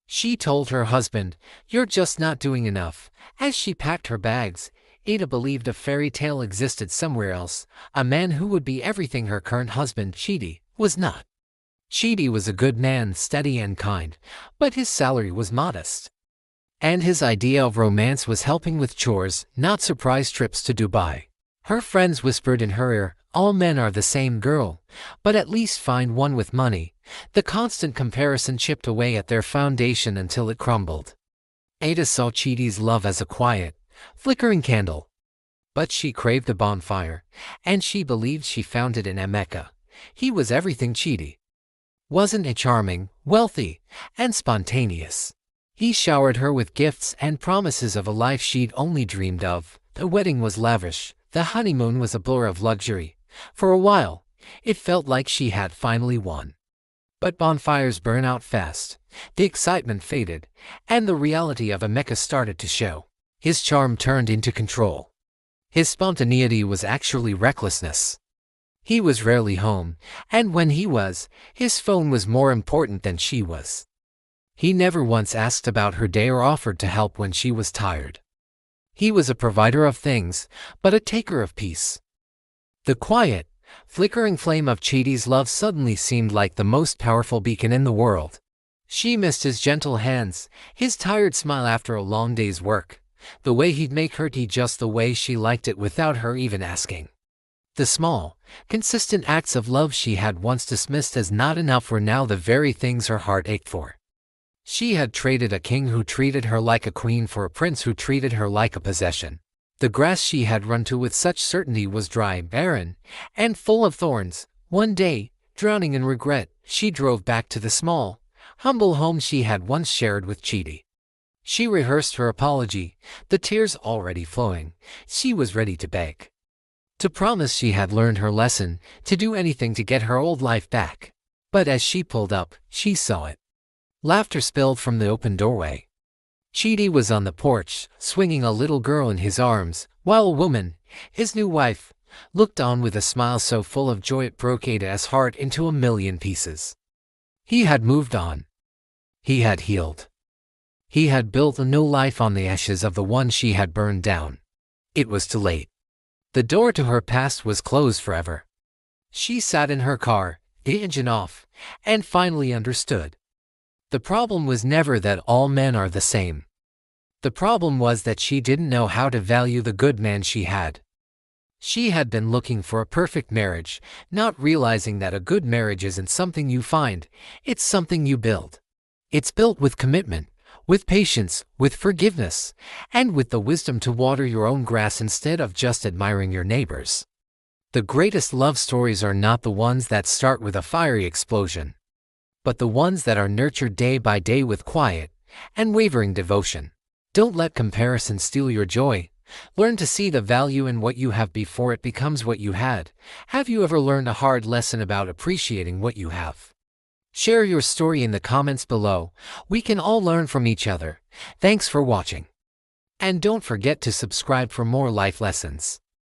She told her husband, "You're just not doing enough." As she packed her bags, Ada believed a fairy tale existed somewhere else, a man who would be everything her current husband, Chidi, was not. Chidi was a good man, steady and kind, but his salary was modest. And his idea of romance was helping with chores, not surprise trips to Dubai. Her friends whispered in her ear, "All men are the same, girl, but at least find one with money." The constant comparison chipped away at their foundation until it crumbled. Ada saw Chidi's love as a quiet, flickering candle. But she craved a bonfire, and she believed she found it in Emeka. He was everything Chidi wasn't: charming, wealthy, and spontaneous. He showered her with gifts and promises of a life she'd only dreamed of. The wedding was lavish, the honeymoon was a blur of luxury. For a while, it felt like she had finally won. But bonfires burn out fast, the excitement faded, and the reality of Emeka started to show. His charm turned into control. His spontaneity was actually recklessness. He was rarely home, and when he was, his phone was more important than she was. He never once asked about her day or offered to help when she was tired. He was a provider of things, but a taker of peace. The quiet, flickering flame of Chidi's love suddenly seemed like the most powerful beacon in the world. She missed his gentle hands, his tired smile after a long day's work, the way he'd make her tea just the way she liked it without her even asking. The small, consistent acts of love she had once dismissed as not enough were now the very things her heart ached for. She had traded a king who treated her like a queen for a prince who treated her like a possession. The grass she had run to with such certainty was dry, barren, and full of thorns. One day, drowning in regret, she drove back to the small, humble home she had once shared with Chidi. She rehearsed her apology, the tears already flowing. She was ready to beg, to promise she had learned her lesson, to do anything to get her old life back. But as she pulled up, she saw it. Laughter spilled from the open doorway. Chidi was on the porch, swinging a little girl in his arms, while a woman, his new wife, looked on with a smile so full of joy it broke Ada's heart into a million pieces. He had moved on. He had healed. He had built a new life on the ashes of the one she had burned down. It was too late. The door to her past was closed forever. She sat in her car, the engine off, and finally understood. The problem was never that all men are the same. The problem was that she didn't know how to value the good man she had. She had been looking for a perfect marriage, not realizing that a good marriage isn't something you find, it's something you build. It's built with commitment, with patience, with forgiveness, and with the wisdom to water your own grass instead of just admiring your neighbor's. The greatest love stories are not the ones that start with a fiery explosion, but the ones that are nurtured day by day with quiet and wavering devotion. Don't let comparison steal your joy. Learn to see the value in what you have before it becomes what you had. Have you ever learned a hard lesson about appreciating what you have? Share your story in the comments below. We can all learn from each other. Thanks for watching. And don't forget to subscribe for more life lessons.